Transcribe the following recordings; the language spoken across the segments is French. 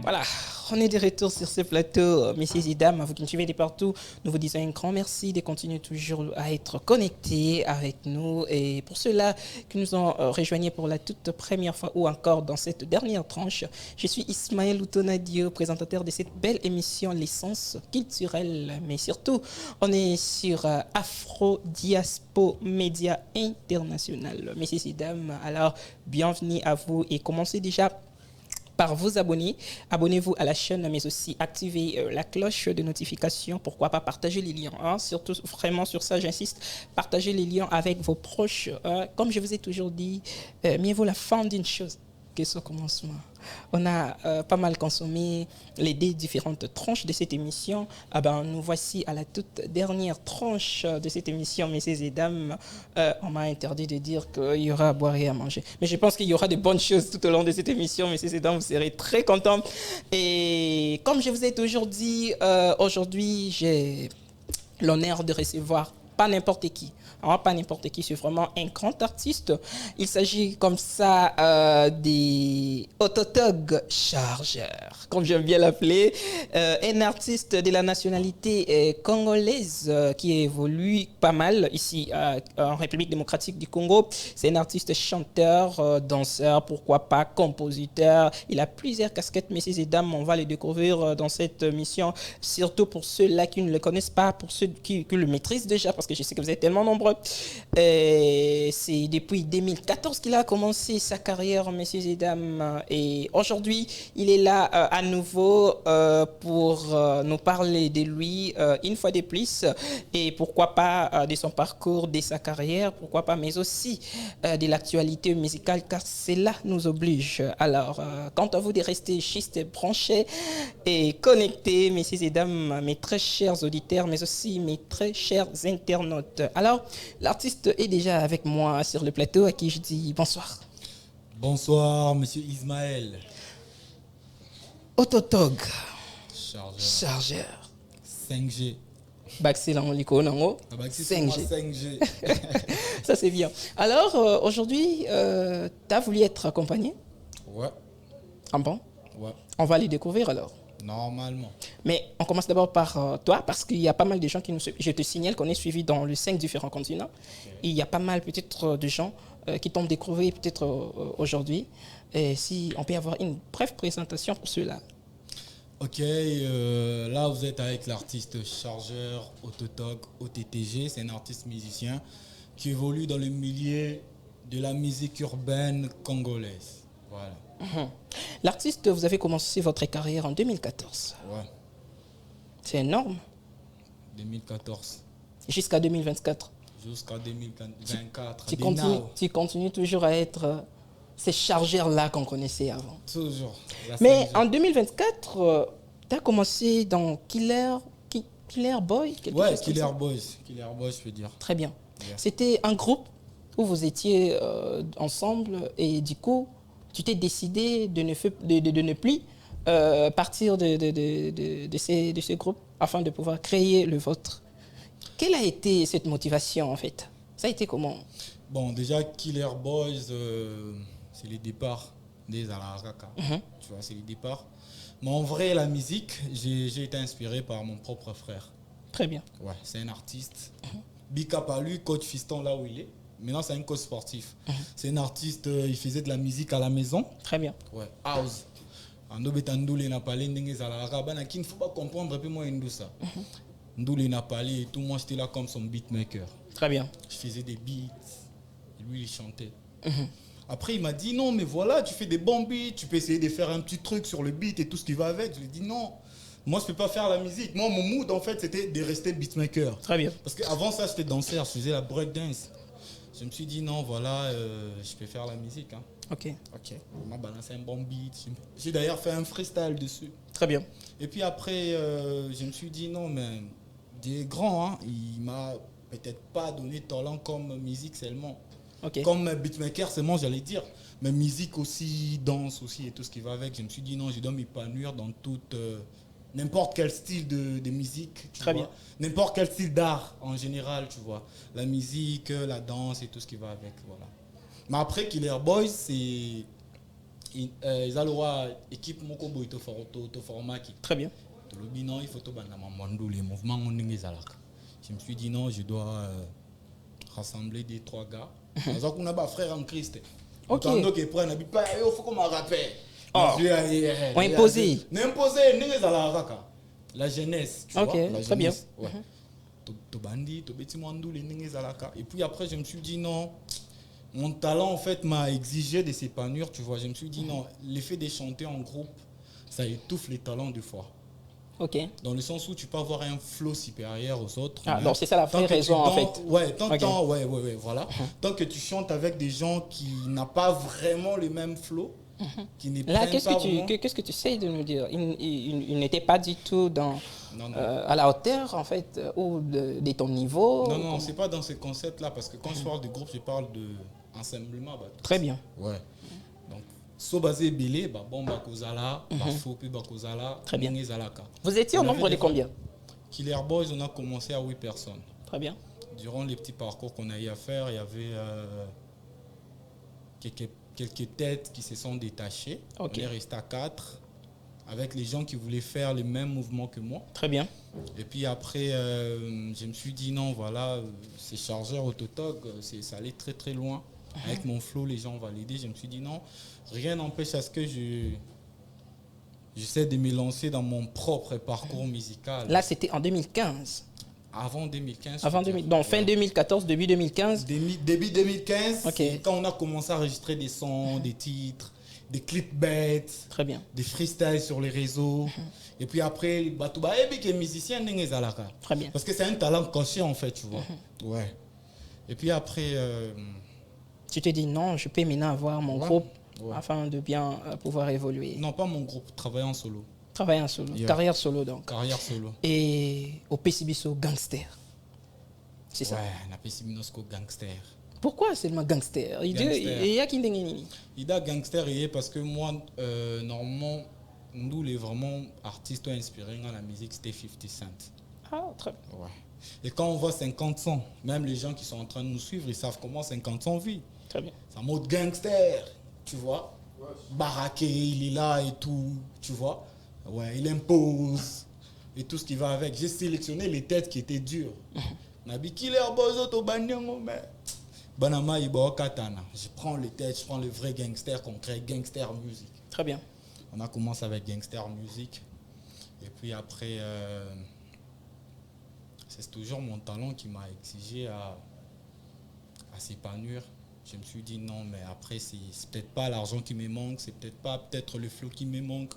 Voilà, on est de retour sur ce plateau, messieurs et dames, vous qui nous suivez de partout. Nous vous disons un grand merci de continuer toujours à être connectés avec nous. Et pour ceux-là qui nous ont rejoignés pour la toute première fois ou encore dans cette dernière tranche, je suis Ismaël Outonadio, présentateur de cette belle émission L'essence culturelle. Mais surtout, on est sur Afro Diaspo Média International. Messieurs et dames, alors bienvenue à vous et commencez déjà par vous abonner. Abonnez-vous à la chaîne, mais aussi activez la cloche de notification. Pourquoi pas partager les liens, hein? Surtout, vraiment, sur ça, j'insiste. Partagez les liens avec vos proches. Comme je vous ai toujours dit, mieux vaut la fin d'une chose que son commencement. On a pas mal consommé les différentes tranches de cette émission. Ah ben, nous voici à la toute dernière tranche de cette émission, messieurs et dames. On m'a interdit de dire qu'il y aura à boire et à manger. Mais je pense qu'il y aura de bonnes choses tout au long de cette émission, messieurs et dames. Vous serez très contents. Et comme je vous ai toujours dit, aujourd'hui, j'ai l'honneur de recevoir pas n'importe qui. Alors, pas n'importe qui, c'est vraiment un grand artiste. Il s'agit comme ça des Autotog Chargeurs, comme j'aime bien l'appeler. Un artiste de la nationalité congolaise qui évolue pas mal ici en République démocratique du Congo. C'est un artiste chanteur, danseur, pourquoi pas compositeur. Il a plusieurs casquettes, messieurs et dames. On va le découvrir dans cette mission, surtout pour ceux-là qui ne le connaissent pas, pour ceux qui le maîtrisent déjà, parce que je sais que vous êtes tellement nombreux. C'est depuis 2014 qu'il a commencé sa carrière, messieurs et dames. Et aujourd'hui, il est là à nouveau pour nous parler de lui une fois de plus. Et pourquoi pas de son parcours, de sa carrière, pourquoi pas, mais aussi de l'actualité musicale, car cela nous oblige. Alors, quant à vous de rester juste branchés et connectés, messieurs et dames, mes très chers auditeurs, mais aussi mes très chers internautes. Alors, l'artiste est déjà avec moi sur le plateau, à qui je dis bonsoir. Bonsoir, monsieur Ismaël. Autotog Chargeur. Chargeur. 5G. Baxi là, on l'icône en haut. 5G. 5G. Ça, c'est bien. Alors, aujourd'hui, tu as voulu être accompagné? Ouais. Ah bon? Ouais. On va les découvrir alors. Normalement. Mais on commence d'abord par toi, parce qu'il y a pas mal de gens qui nous suivent. Je te signale qu'on est suivi dans les 5 différents continents. Et il y a pas mal peut-être de gens qui t'ont découvert peut-être aujourd'hui. Et si on peut avoir une brève présentation pour ceux-là. Ok, là vous êtes avec l'artiste Chargeur Autotog OTTG. C'est un artiste musicien qui évolue dans le milieu de la musique urbaine congolaise. Voilà. L'artiste, vous avez commencé votre carrière en 2014. Ouais. C'est énorme. 2014. Jusqu'à 2024. Jusqu'à 2024. Tu continues toujours à être ces chargeurs-là qu'on connaissait avant. Toujours. Mais en 2024, tu as commencé dans Killer Boy. Ouais, Killer Boys. Killer Boys, je peux dire. Très bien. Yeah. C'était un groupe où vous étiez ensemble et du coup, tu t'es décidé de ne plus partir de ce groupe afin de pouvoir créer le vôtre. Quelle a été cette motivation en fait? Ça a été comment? Bon, déjà, Killer Boys, c'est le départ des Alaraka. Tu vois, c'est le départ. Mais en vrai, la musique, j'ai été inspiré par mon propre frère. Très bien. Ouais, c'est un artiste. Big up à lui, coach Fiston là où il est. Maintenant, c'est un coach sportif. C'est un artiste, il faisait de la musique à la maison. Très bien. Ouais, house. Ndoule n'a pas l'ending Alaraka. Il ne faut pas comprendre, puis moi, ça. Ndoule n'a pas et tout, moi, j'étais là comme son beatmaker. Très bien. Je faisais des beats. Et lui, il chantait. Après, il m'a dit non, mais voilà, tu fais des bons beats, tu peux essayer de faire un petit truc sur le beat et tout ce qui va avec. Je lui ai dit non, moi, je ne peux pas faire la musique. Moi, mon mood, en fait, c'était de rester beatmaker. Très bien. Parce qu'avant ça, j'étais danseur, je faisais la breakdance. Je me suis dit non, voilà, je peux faire la musique. Hein. Ok. On m'a balancé un bon beat. J'ai d'ailleurs fait un freestyle dessus. Très bien. Et puis après, je me suis dit non, mais des grands, hein, il m'a peut-être pas donné talent comme musique seulement. Ok. Comme beatmaker, c'est moi, j'allais dire. Mais musique aussi, danse aussi et tout ce qui va avec. Je me suis dit non, je dois m'épanouir dans toute n'importe quel style de musique, tu Très vois. bien. N'importe quel style d'art en général, tu vois. La musique, la danse et tout ce qui va avec, voilà. Mais après, Killer Boys, c'est ils ont le droit équipe moko boy to format qui Très bien. non il faut to bana mamando les mouvements on ngezalaka. Je me suis dit non, je dois rassembler des trois gars. Parce qu'on a pas frère en Christ. Ok. Donc ils prennent habit pas il faut comme un rappeur. Oh. On imposé. N'imposé ngezalaka. La jeunesse, tu ok, vois. La très bien. jeunesse, ouais. To bandi, to beti mandou les ngezalaka. Et puis après je me suis dit non. Mon talent, en fait, m'a exigé de s'épanouir, tu vois. Je me suis dit, non, l'effet de chanter en groupe, ça étouffe les talents des fois. Ok. Dans le sens où tu peux avoir un flow supérieur aux autres. Ah, donc c'est ça la vraie raison, en fait. Ouais, Ok. ouais, voilà. Tant que tu chantes avec des gens qui n'ont pas vraiment le même flow, qui ne Là, prennent pas vraiment... qu'est-ce que tu sais de nous dire? Il n'était pas du tout dans, Non. à la hauteur, en fait, ou de ton niveau? Non, c'est pas dans ce concept-là, parce que quand je parle de groupe, je parle de ensemble. Très bien. Ouais. Donc, so basé belé, bah bon bah kozala, bah faux puis bah kozala. Très bien. Ngezalaka. Vous étiez au nombre de combien? Killer Boys, on a commencé à 8 personnes. Très bien. Durant les petits parcours qu'on a eu à faire, il y avait quelques têtes qui se sont détachées. Ok. On est resté à 4 avec les gens qui voulaient faire les mêmes mouvements que moi. Très bien. Et puis après, je me suis dit non, voilà, ces chargeurs Autotog, ça allait très très loin. Avec mon flow, les gens validaient. Je me suis dit non, rien n'empêche à ce que j'essaie de me lancer dans mon propre parcours musical. Là, c'était en 2015. Avant 2015. Avant 2000, donc fin 2014, début 2015. Début 2015, Ok. quand on a commencé à enregistrer des sons, des titres, des clips bêtes, Très bien. des freestyles sur les réseaux. Et puis après, Batouba Ebi qui est musicien, Nengezalaka. Très bien. Parce que c'est un talent caché en fait, tu vois. Ouais. Et puis après. Tu te dis non, je peux maintenant avoir mon Ouais. groupe Ouais. afin de bien pouvoir évoluer. Non, pas mon groupe, travailler en solo. Travailler en solo, Yeah. carrière solo donc. Carrière solo. Et au PCBSO Gangster. C'est ça. Ouais, on appelle Siminosco Gangster. Pourquoi seulement Gangster? Gangster. Il y a qui ndengeni. Ida Gangster, il est parce que moi, normalement, nous, les vraiment artistes inspirés dans la musique, c'était 50 Cent. Ah, très bien. Ouais. Et quand on voit 50 Cent, même les gens qui sont en train de nous suivre, ils savent comment 50 Cent vit. Très bien. C'est un mode gangster, tu vois. Baraqué, il est là et tout, tu vois. Ouais, il impose et tout ce qui va avec. J'ai sélectionné les têtes qui étaient dures. Nabi Killer Boys Auto Banyango, mais Banama Ibo Katana. Je prends les têtes, je prends les vrais gangsters concrets, gangster music. Très bien. On a commencé avec gangster music. Et puis après, c'est toujours mon talent qui m'a exigé à s'épanouir. Je me suis dit non, mais après, c'est peut-être pas l'argent qui me manque, c'est peut-être pas le flow qui me manque.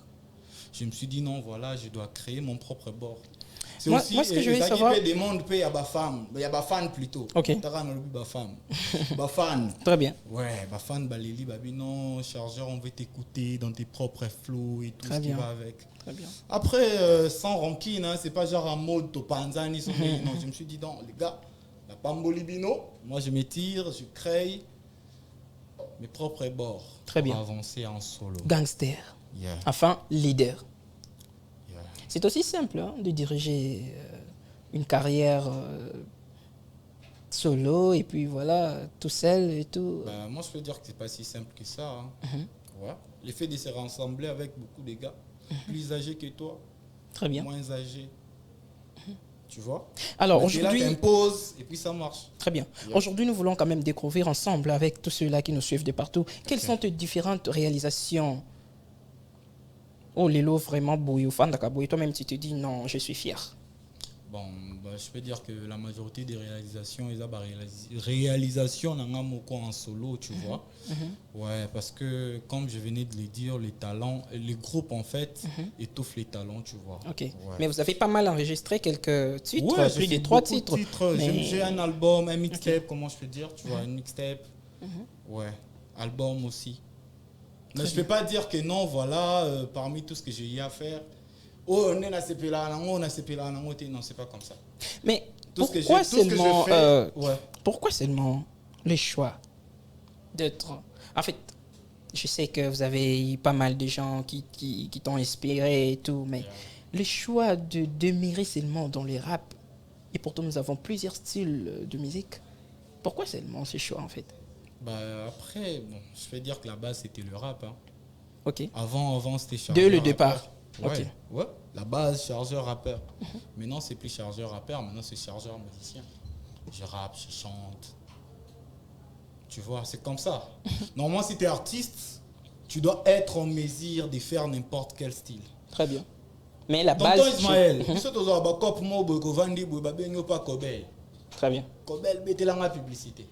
Je me suis dit non, voilà, je dois créer mon propre bord. C'est Moi, aussi, ce que je vais savoir... des mondes, il y a des femmes, il y a des fans plutôt. Ok. Il y a des femmes. Des fans. Très bien. Ouais, des fans, Baléli, non, chargeur, on veut t'écouter dans tes propres flows et tout Très ce qui bien. va avec. Très bien. Après, sans rancune, hein, c'est pas genre en mode Topanzani. Non, je me suis dit, non, les gars, la Pambolibino, moi je m'étire, je crée mes propres bords. Très bien. Pour avancer en solo. Gangster. Yeah, Enfin, leader. yeah. C'est aussi simple hein, de diriger une carrière solo et puis voilà, tout seul et tout. Bah, moi je peux dire que c'est pas si simple que ça. Hein. Ouais. L'effet de se rassembler avec beaucoup de gars, plus âgés que toi, Très bien. moins âgés. Tu vois? Alors Mais t'es là, aujourd'hui, t'imposes et puis ça marche. très bien. Yeah. Aujourd'hui, nous voulons quand même découvrir ensemble avec tous ceux-là qui nous suivent de partout, quelles sont tes différentes réalisations. Oh, Lilo, vraiment, Bouyou, Fandaka, Bouyou, toi-même, tu te dis non, je suis fier. Bon, bah, je peux dire que la majorité des réalisations, ils ont des réalisations en solo, tu vois. Ouais, parce que comme je venais de le dire, les talents, les groupes en fait étouffent les talents, tu vois. Ok. Ouais. Mais vous avez pas mal enregistré quelques titres, Ouais, plus j'ai de fait 3 beaucoup de titres. Mais- J'ai un album, un mixtape, comment je peux dire, tu vois, un mixtape. Ouais, album aussi. Mais je ne peux pas dire que non, voilà, parmi tout ce que j'ai eu à faire, oh, on est CP là, on a CP là, non, c'est pas comme ça. Mais Tout ce que pourquoi j'ai- tout ce que je seulement, fais, ouais. pourquoi seulement les choix d'autres. En fait, je sais que vous avez eu pas mal de gens qui t'ont inspiré et tout, mais le choix de demeurer seulement dans le rap, et pourtant nous avons plusieurs styles de musique, pourquoi seulement ce choix en fait? Bah, après, bon, je vais dire que la base, c'était le rap. Hein. Ok. Avant c'était chargeur. Dès le rappeur. départ. Ouais, Ok. ouais. La base, chargeur, rappeur. Maintenant, c'est plus chargeur, rappeur. Maintenant, c'est chargeur, musicien. Je rappe, je chante. Tu vois, c'est comme ça. Normalement, si tu es artiste, tu dois être en mesure de faire n'importe quel style. Très bien. Mais la Tonton base... Ismaël, biso tozwa ba cop mo boy ko vandi boy ba benyo pa Kobel. Très bien. Kobel betelanga publicité.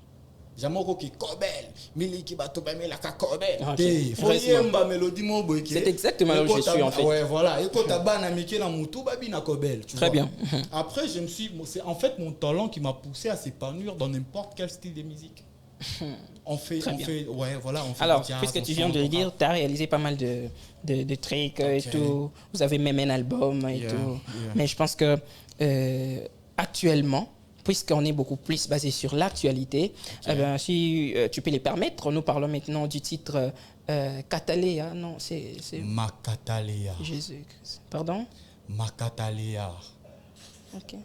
Jamoko ki Kobel, miliki bato ba melaka Kobel. Ok. Te, faut yemba mélodie mo boy ki. C'est exactement là où je suis en fait. Ouais, voilà. Et quand ta bana miki na mutu ba bina Kobel, tu Très vois. bien. Après, c'est en fait mon talent qui m'a poussé à s'épanouir dans n'importe quel style de musique. Très bien. Ouais, voilà, on fait Alors, du jazz, puisque on tu viens de chante, le on dire, rappe. tu as réalisé pas mal de trucs et Ok. tout. Vous avez même un album et Yeah, tout. yeah. Mais je pense que actuellement, puisqu'on est beaucoup plus basé sur l'actualité, eh ben, si tu peux les permettre, nous parlons maintenant du titre Cataléa. Non, c'est Makatalea. Jésus-Christ. Pardon? Makatalea. Ok.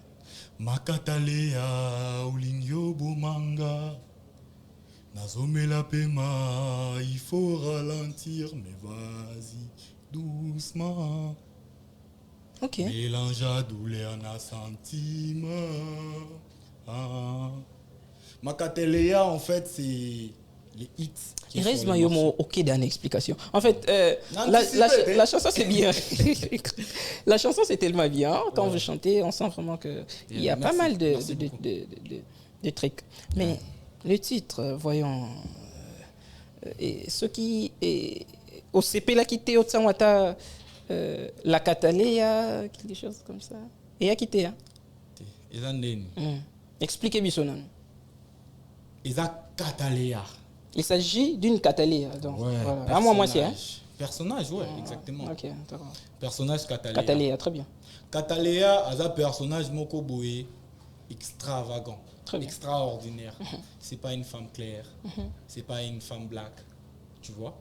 Makatalea ulingyo bomanga. Nazomela pema, il faut ralentir, mais vas-y doucement. Ok. Mélange à douleur na sentiment. Ah. Makatelea, en fait, c'est les hits. qui Il sont reste sur le marché. ok dans l'explication. En fait, Anticipé, la chanson c'est bien. La chanson c'est tellement bien. Quand vous chantez, on sent vraiment qu'il y a Merci, pas mal merci beaucoup. de trucs. Mais le titre, voyons, et ce qui est au CP la quitté au Tsangwata, la Cataléa, quelque chose comme ça. Et a quitté. Hein? Eza ndeni. Expliquez-moi ça. Non? Eza Catalea. Il s'agit d'une Cataléa. Donc, Ouais, voilà. À moi, c'est. Hein? Personnage, ouais, exactement. Ok, d'accord. Personnage Catalea. Cataléa, très bien. Catalea, eza personnage moko boye extravagant, Très bien. extraordinaire. C'est pas une femme claire, c'est pas une femme black, tu vois.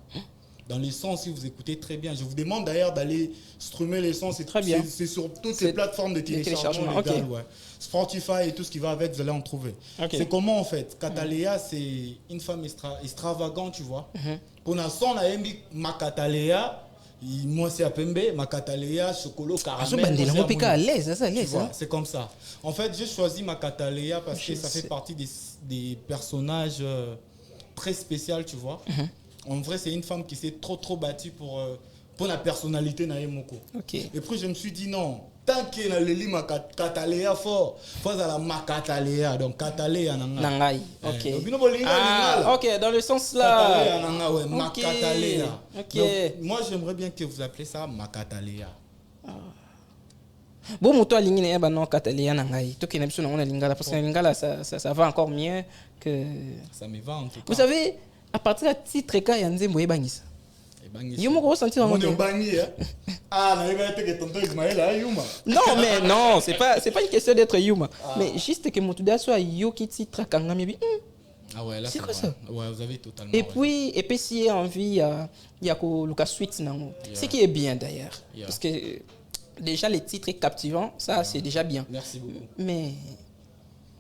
Dans les sons, si vous écoutez très bien, je vous demande d'ailleurs d'aller streamer les sons. C'est Très bien. C'est sur toutes C'est ces plateformes de téléchargement téléchargement, légal, ouais. Spotify et tout ce qui va avec, vous allez en trouver. Ok. C'est comment en fait? Catalea, c'est une femme extravagante, tu vois. Pour l'instant, on a aimé ma Catalea. Moi, c'est à Pembe, ma Catalea, chocolat, caramel. Bandela, moi, on peut c'est à à Mouni. l'aise, ça, à Tu l'aise. vois, Hein? c'est comme ça. En fait, j'ai choisi ma Catalea parce que Je ça fait sais. partie des personnages très spéciaux, tu vois. En vrai, c'est une femme qui s'est trop battue pour la personnalité na Moko. Ok. Et puis, je me suis dit non, tant qu'il y a le ma Catalea fort, faut la ma Catalea. Donc, Catalea nanga. Nangai. Eh, Ok. donc, bino bolinga Ah, lingala. ok, dans le sens Catalea là. nanga, ouais, ma Ok. Catalea. Ok. Donc, moi, j'aimerais bien que vous appelez ça ma Catalea. Bon, moto aligné na ba non Cataléa Nangai. Tout qui n'est pas on a lingala parce que lingala ça va encore mieux que. Ça me va en tout cas. Vous savez, à partir de titre ka ya nzembo ebangisa. Eh ben, Yo moko ressentir en Mon mode. banni, hein. Ah, na yeba que tonton Ismaël a Yuma. Non, mais non, c'est pas une question d'être Yuma. Mais juste que moto da soit yo qui titre kanga mebi. Ah ouais, là C'est quoi vrai. ça? Ouais, vous avez totalement Et raison. puis s'il y a envie, il y a que Lucas Sweet nango. Ce qui est bien d'ailleurs. Yeah. Parce que déjà les titres captivants, ça c'est déjà bien. Merci beaucoup. Mais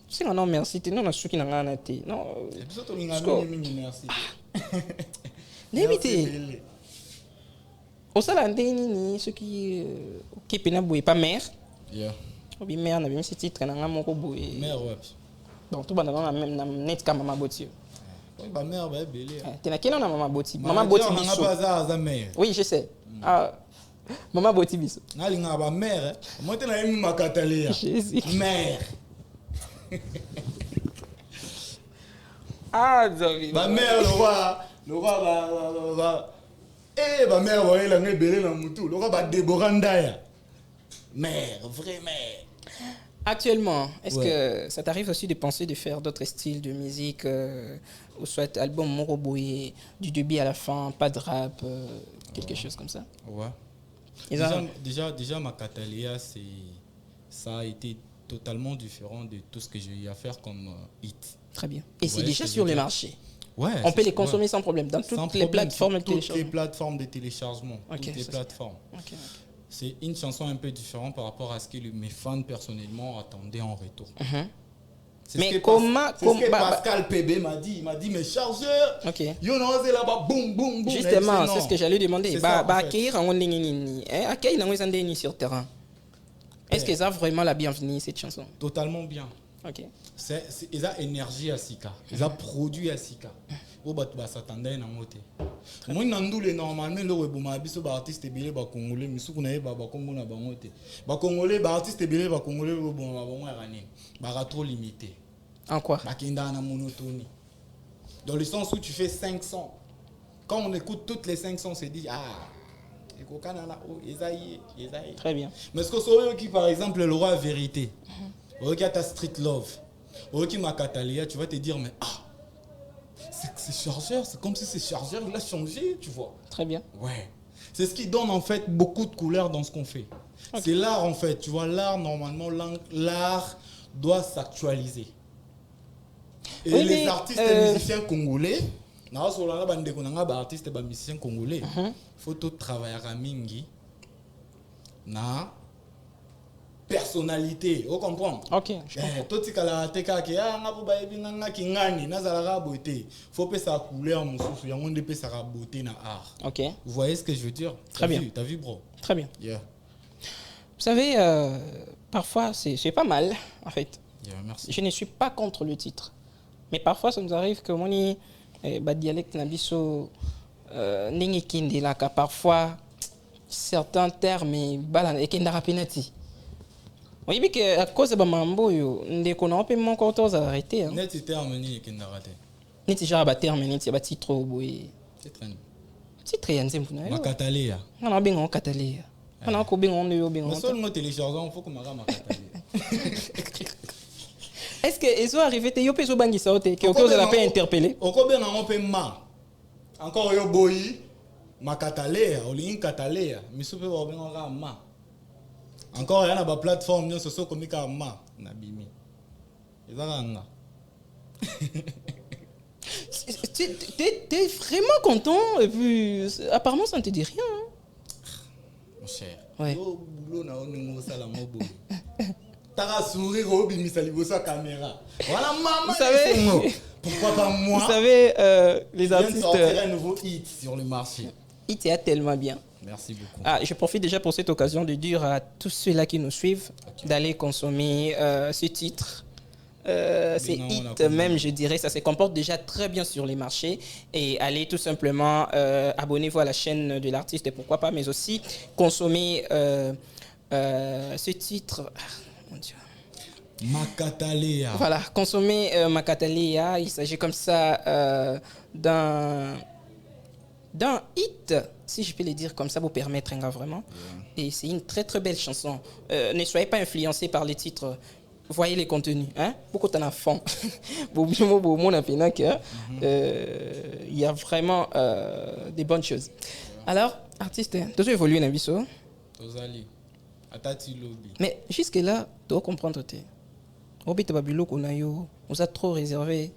c'est non merci, non na suki na ngana te. Non. Et puis, surtout, l'inga Score. mini, merci. N'évitez. Merci, Bélé. Au salon ni ce qui pena boue pas mère. Yeah. Ou bien mère na bien ce titre na ngama ko boue. Mère, ouais. Donc tout bana na même na net ka mama boti. Oui, bah, mère, bah, Bélé. T'es na kena na mama boti. Bah, Mama boti déjà, on a biso. pas ça, ça, mère. Oui, je sais. Ah, mama boti biso. Na linga ba mère, hein. Moi, t'es na yemi ma Catalea. Jésus. Mère. Ah, David. Ba mère, le roi, bah. Eh, ba mère, ouais, la nge Bélé na mutu. Le roi, bah, Déborah Ndaya. Mère, vraie mère. Actuellement, est-ce Ouais. que ça t'arrive aussi de penser de faire d'autres styles de musique, ou soit album Moroboye, du début à la fin, pas de rap, quelque chose comme ça? Ouais. Et ça- Déjà, ma Catalea, ça a été totalement différent de tout ce que j'ai eu à faire comme hit. Très bien. Et c'est Ouais, déjà je sur veux le dire. marché. Ouais, On peut les consommer sans problème dans toutes sans les problème, plateformes sur de toutes les téléchargement. plateformes de téléchargement. Ok, Toutes les ça, plateformes. Ok. C'est une chanson un peu différente par rapport à ce que mes fans personnellement attendaient en retour. C'est Mais ce que comment- c'est ce que bah, Pascal PB m'a dit. Il m'a dit, mes chargeurs, Ok. yo non, c'est là-bas, boum, boum, boum. Justement, Non. c'est ce que j'allais demander. C'est ça, en fait. Accueillir un accueillir un sur terrain. Est-ce que ça a vraiment la bienvenue, cette chanson? Totalement bien. Ok. Ils ont énergie à Sika. Ils ont produit à Sika. Au bat s'attendait à moté. Moi nandoule normalement le reboma biso ba artiste belé ba congolais misu kuna ba kombo na bango te. Ba congolais ba artiste belé ba congolais reboma ba bango rani. Ba trop limité. En quoi? Ba kenda na monotonie. Dans le sens où tu fais 500. Quand on écoute toutes les 500, on se dit Très bien. mais ce que c'est qui par exemple le roi vérité. Regarde ta Street Love. Regarde ma Catalia, tu vas te dire mais c'est chargeur, c'est comme si ce chargeur il a changé, tu vois. Très bien. Ouais. C'est ce qui donne en fait beaucoup de couleurs dans ce qu'on fait. Okay. C'est l'art en fait, tu vois, l'art normalement l'art doit s'actualiser. Et oui, les artistes et musiciens congolais, artistes et musiciens congolais, faut tout travailler à mingi na personnalité, vous comprenez? Ok. Tout ce qu'il y a, faut que ça couleur ça beauté na art. Ok. Vous voyez ce que je veux dire? Très bien. T'as vu, bro? Très bien. Yeah. Vous savez, parfois c'est pas mal, en fait. Yeah, merci. Je ne suis pas contre le titre, mais parfois ça nous arrive que mon dialecte nabiso n'engi kindi là, car parfois certains termes et kenda penati. Oui, mais que à cause de mambo yo, ndeko na ope mon côté aux arrêter. Net terme ni kenda raté. Net genre ba terme net ba titre boy. Titre ya nzembu na yo. Makatalea. On a bien en cataléa. On a ko bien on yo bien. Mais seulement téléchargeant, faut que makatalea. Est-ce que ils sont arrivés te yo pe so bangi saote que cause la paix interpellé. Oko bien na ope ma. Encore yo boyi makatalea, olin katalea, misupe ba bien nga ma. Encore il y a une plateforme nous sommes comme ma nabimi. Ezanga. T'es vraiment content et puis apparemment ça ne te dit rien. Mon cher. Ouais. Yo boulot na onu sala mobo. Tara sourire au bimisa libosa caméra. Voilà maman. Vous savez pourquoi pas moi? Vous savez les artistes sortir un nouveau hit sur le marché. Hit est tellement bien. Merci beaucoup. Je profite déjà pour cette occasion de dire à tous ceux-là qui nous suivent d'aller consommer ce titre. C'est hit même, je dirais, ça se comporte déjà très bien sur les marchés. Et allez tout simplement, abonnez-vous à la chaîne de l'artiste et pourquoi pas, mais aussi consommer ce titre. Mon Dieu. Makatalea. Voilà, consommer Makatalea. Il s'agit comme ça d'un hit, si je peux le dire comme ça, vous permettre vraiment. Yeah. Et c'est une très très belle chanson. Ne soyez pas influencés par les titres. Voyez les contenus. Beaucoup t'en as fond. Il y a vraiment des bonnes choses. Alors, artiste, tu as évolué dans la vie. Mais jusque-là, tu dois comprendre. Vous êtes trop réservé.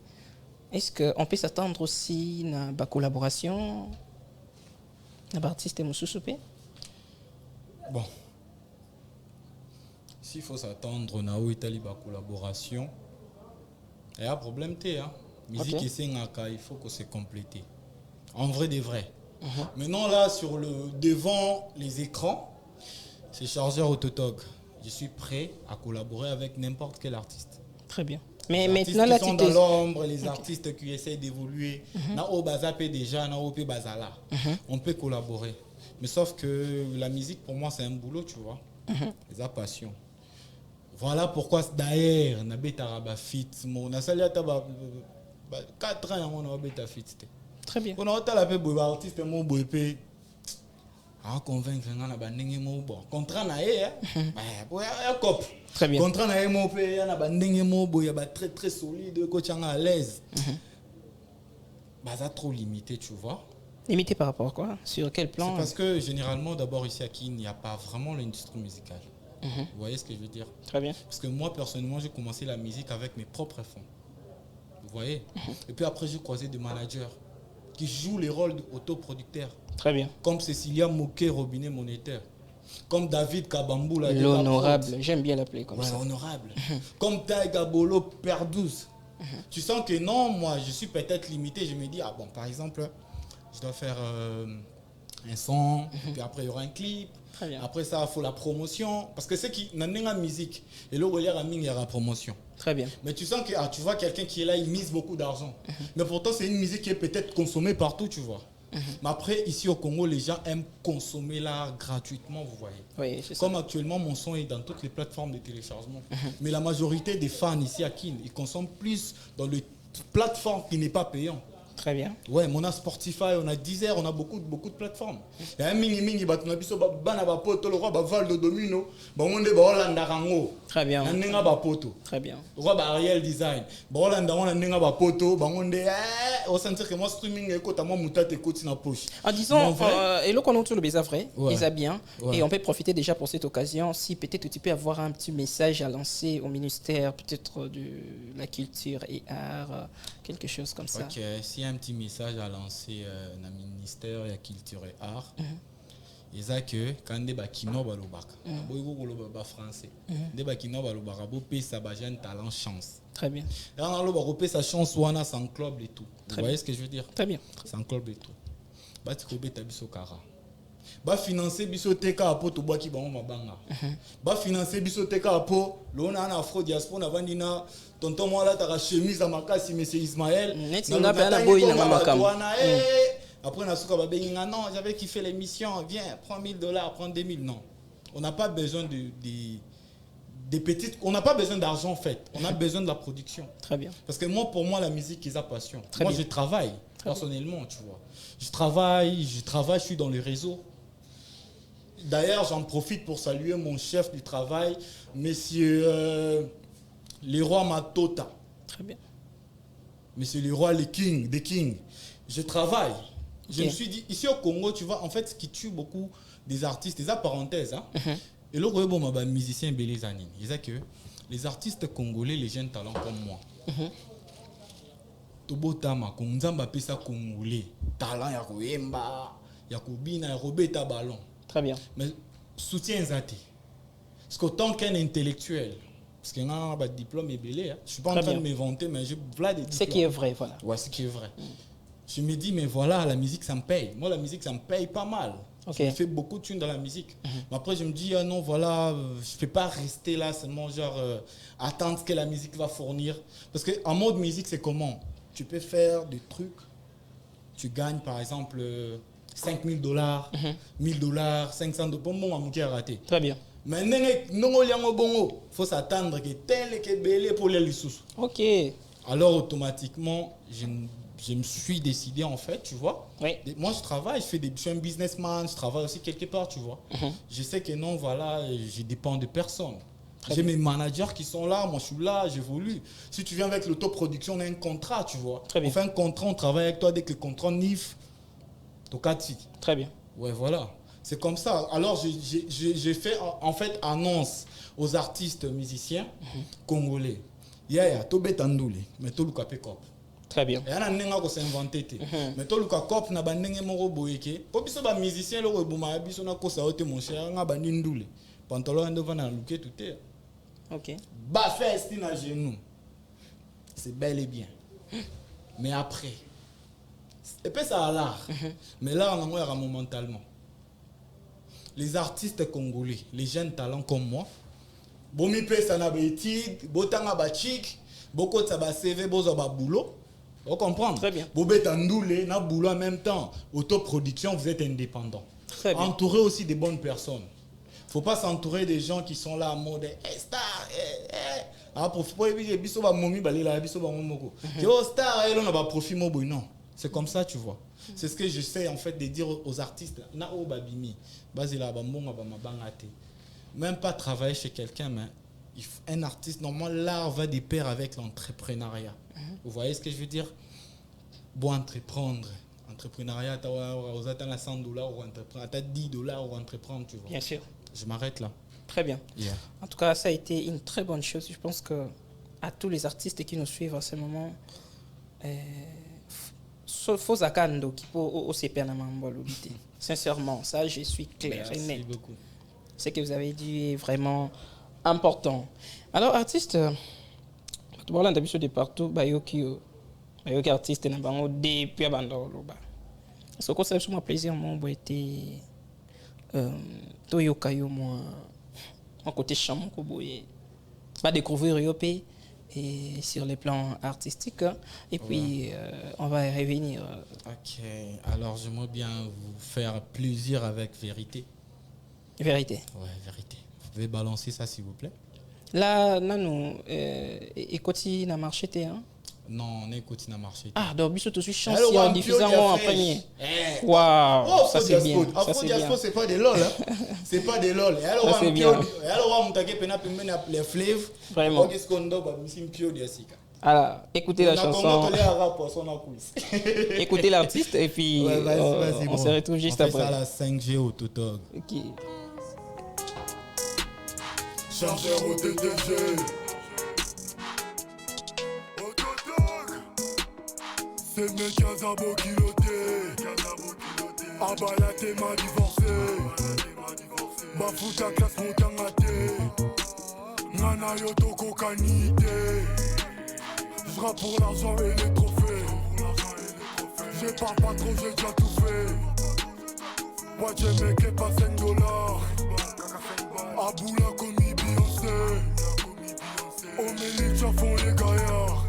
Est-ce qu'on peut s'attendre aussi à une collaboration? Artiste Moussoupé? Bon. S'il faut s'attendre à une collaboration, il y a un problème. Musique et Sengaka, il faut que c'est complété. En vrai de vrai. Maintenant, là, sur le devant les écrans, c'est chargeur Autotog. Je suis prêt à collaborer avec n'importe quel artiste. Très bien. Mais les maintenant, là, qui sont dans l'ombre, les artistes qui essaient d'évoluer, on peut collaborer. Mais sauf que la musique, pour moi, c'est un boulot, tu vois. C'est la passion. Voilà pourquoi, d'ailleurs, on a fait un fit. On a fait 4 ans, on a fait un fit. Très bien. On a fait un artiste, on a fait à convaincre bon contrat na cop très bien contrat na mo pe ya na bandenge mo boya ba très très solide ko tchanga à l'aise ça trop limité, tu vois. Limité par rapport à quoi? Sur quel plan? C'est parce que généralement d'abord ici à Kin il n'y a pas vraiment l'industrie musicale. Vous voyez ce que je veux dire? Très bien. Parce que moi personnellement j'ai commencé la musique avec mes propres fonds. Vous voyez. Et puis après, j'ai croisé des managers qui jouent les rôles d'autoproducteurs. Très bien. Comme Cécilia Moquet, Robinet Monétaire. Comme David Kabambou. L'honorable, j'aime bien l'appeler comme ça. Honorable. Comme Taïga Bolo, Père 12. Tu sens que non, moi, je suis peut-être limité. Je me dis, ah bon, par exemple, je dois faire un son, puis après, il y aura un clip. Très bien. Après ça, il faut la promotion. Parce que c'est qui n'a pas de musique. Et là, il y a la promotion. Très bien. Mais tu sens que tu vois quelqu'un qui est là, il mise beaucoup d'argent. Mais pourtant, c'est une musique qui est peut-être consommée partout, tu vois. Mais après, ici au Congo, les gens aiment consommer l'art gratuitement, vous voyez. Oui, c'est ça. Comme actuellement, mon son est dans toutes les plateformes de téléchargement. Mais la majorité des fans ici à Kin, ils consomment plus dans les plateformes qui n'est pas payant. Très bien. Ouais, on a Spotify, on a Deezer, on a beaucoup de plateformes. Il y a un mini batuna biso bana ba poto le roi ba Val de Domino, ba onde ba Holanda rango. Très bien. Na nenga ba poto. Très bien. Roi ba Ariel Design. Ba Holanda on nenga ba poto, ba onde au sentir que moi streaming et kota moi mutate koti na poche. En disant et le qu'on le baiser vrai, Ouais. ils a bien Ouais. et on peut profiter déjà pour cette occasion si peut-être tu peux avoir un petit message à lancer au ministère peut-être de la culture et art, quelque chose comme ça. Ok, s'il y a un petit message à lancer dans le ministère de la culture et art, ils disent que quand des bakino balobaka, boygo koloba français, des bakino balobaka, bopé ça ba jeune talent chance. Très bien. Et on a l'opé sa chance wana sans club et tout. Vous voyez ce que je veux dire? Très bien. Sans club et tout. Ba tikobe tabiso kara. Ba financer biso teka apo to boaki bango mabanga. Ba financer biso teka apo lona na afro diaspora na vandina tonton moi là ta chemise à makasi monsieur Ismaël. Après on a souka babenga non, j'avais kiffé l'émission, viens, prends $1000, prends 2000 non. On n'a pas besoin des petites, on n'a pas besoin d'argent en fait, on a besoin de la production. Très bien. Parce que moi, pour moi, la musique, c'est sa passion. Très moi, bien. je travaille personnellement, tu vois. Je travaille, je suis dans les réseaux. D'ailleurs, j'en profite pour saluer mon chef du travail, monsieur Leroy Matota. Très bien. Monsieur Leroy, les King. Je travaille. Je Ok. me suis dit, ici au Congo, tu vois, en fait, ce qui tue beaucoup des artistes, des parenthèses, hein. Et là, bon, bah, musicien Belezanine, il disait que les artistes congolais, les jeunes talents comme moi, Tobotama, Konzamba pesa congolais, talent ya koyemba, ya kobina, ya kobeta ballon. Très bien. Mais soutien zati. Parce qu'autant qu'un intellectuel, parce qu'il y a un diplôme et belé, hein, je suis pas Très en train bien. de m'inventer, mais je voilà des Ce diplômes. qui est vrai, voilà. Ouais, ce qui est vrai. Je me dis, mais voilà, la musique, ça me paye. Moi, la musique, ça me paye pas mal. Ok. Je fais beaucoup de thunes dans la musique. Mais après, je me dis, ah non, voilà, je ne peux pas rester là seulement, genre, attendre ce que la musique va fournir. Parce qu'en mode musique, c'est comment? Tu peux faire des trucs, tu gagnes, par exemple, $5000, $1000, 500 $. Bon, à mon raté. Très bien. Mais il faut s'attendre que tel et que belé pour les sous. Ok. Alors automatiquement, je me suis décidé en fait, tu vois. Oui. Et moi je travaille, je suis un businessman, je travaille aussi quelque part, tu vois. Je sais que non, voilà, je dépends de personne. J'ai mes managers qui sont là, moi je suis là, j'évolue. Si tu viens avec l'autoproduction, on a un contrat, tu vois. Très bien. On fait un contrat, on travaille avec toi dès que le contrat NIF, Tokati. Très bien. Ouais, voilà. C'est comme ça. Alors, j'ai fait en fait annonce aux artistes musiciens congolais. Yaya, to betandouli, mais to luka pe kop. Très bien. Et ana nenga ko s'inventer te. Mais to luka kop na bandenge moko boyeke. Po biso ba musicien lo buma biso na ko sa ote mon cher nga bandindule. Pantalon ndo vana luke tout est. Ok. Ba festi na genou. C'est bel et bien. Mais après, et puis ça a l'art. Mais là, on a momentalement. Les artistes congolais, les jeunes talents comme moi, bomi pesa na betid, botanga ba chic, boko ta ba CV, bozo ba boulot. Vous comprenez? Très bien. Bobeta ndoulé, na boulot en même temps. Autoproduction, vous êtes indépendant. Très bien. Entouré aussi des bonnes personnes. Faut pas s'entourer des gens qui sont là en mode hey, star, ah pour biso ba momi balela biso ba momoko. Yo star, on a ba profit mobo non. C'est comme ça, tu vois. C'est ce que j'essaie en fait de dire aux artistes. Na o babimi, bazila ba mbonga ba mabanga te. Même pas travailler chez quelqu'un, mais un artiste, normalement, l'art va de pair avec l'entrepreneuriat. Vous voyez ce que je veux dire? Bon, entreprendre. Entrepreneuriat, tu as $100 ou entreprendre, tu as $10 ou entreprendre, tu vois. Bien sûr. Je m'arrête là. Très bien. Yeah. En tout cas, ça a été une très bonne chose. Je pense que à tous les artistes qui nous suivent à ce moment, faux akando qui peut au CP na mambolo. Sincèrement, ça je suis clair et net. Merci beaucoup. Ce que vous avez dit est vraiment important. Alors artiste, tu parles d'habitude de partout, bayoki artiste na bango depuis abandolo ba. Ce que ça fait plaisir mon boy était toyoka yo moi en côté chamon ko boy. Pas découvrir Yopé et sur les plans artistiques et puis on va y revenir. Ok, alors j'aimerais bien vous faire plaisir avec Vérité. Vérité. Ouais, Vérité. Vous pouvez balancer ça s'il vous plaît? Là, nous, écoutez, na marché, hein? Non, on est côté na marché. Ah, donc, bisous, tout de suite, chance, en diffusant en premier. Waouh, ça c'est bien. Afro-diaspora, c'est pas des lol, hein? C'est pas des lol. Et alors, c'est bien. Et alors, on t'a fait les fleuves. Vraiment. Qu'est-ce qu'on doit, c'est une pio de Sika. Alors, écoutez la chanson. Écoutez l'artiste et puis ouais, vas-y, on se retrouve juste après. On fait ça à la 5G au Totog. Ok. Chargeur au TTG. C'est mes Kazabo kilotés. Abala tes mains divorcées. Bafou ta classe montangaté. Nana yotoko kanité. J'rappe pour l'argent et les trophées. Je parle pas trop, j'ai déjà tout fait. Moi j'ai mec et pas $5. Aboula comme Beyoncé. Au Ménic font les gaillards.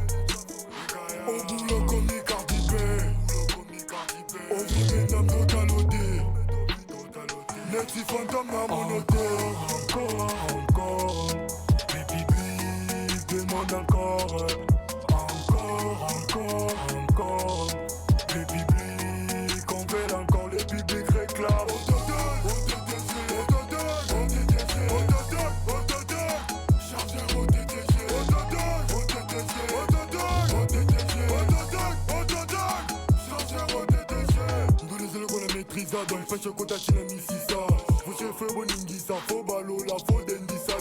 Au boulot comme Cardi B. Au Vietnam totalodé. Les petits fantômes à mon auteur. Encore. Baby, demande encore. Encore. Baby, qu'on veut encore, le public réclame. Donc fais ce côté à la mississa. Faut cheffer boningisa, faut balo, la faut dendisa.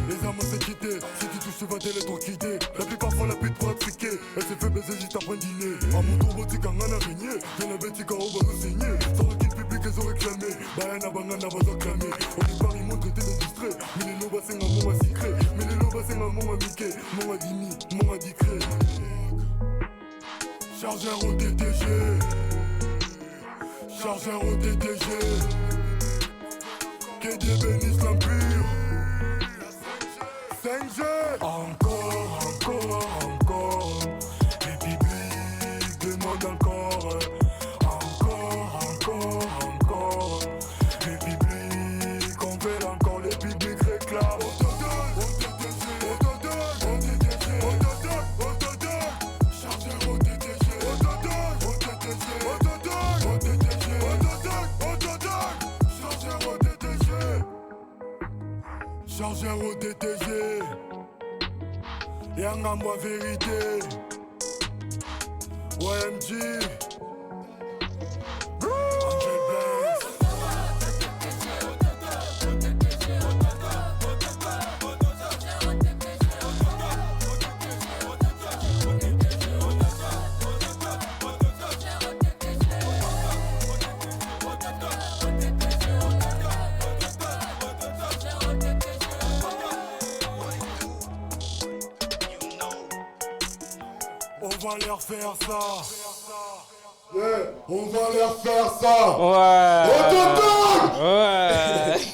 Les amants s'est quitté, si tu touches, tu vas t'électrocuter. La plupart font la pute pour appliquer. Elle s'est fait baiser juste après dîner. À mon tour, boutique en araignée. J'ai la bête qui va nous saigner. Sans requis public, elles ont réclamé. Bayana bangana va acclamer. Au départ, ils m'ont traité de distrait. Mais les lobas, c'est un moment secret. Mais les lobas, c'est un moment miqué. Mon adimi, mon adicré. Chargeur au TTG. Chargeur au TTG. Que Dieu bénisse l'empire. 5G. Encore. Et Bibi demande encore. Encore. Et Bibi qu'on veut encore, les publics réclament. Chargeur au TTG. Chargeur au DTG. Yanga moi vérité. OMG. Angel Blaze. On va leur faire ça. Yeah, on va leur faire ça. Ouais.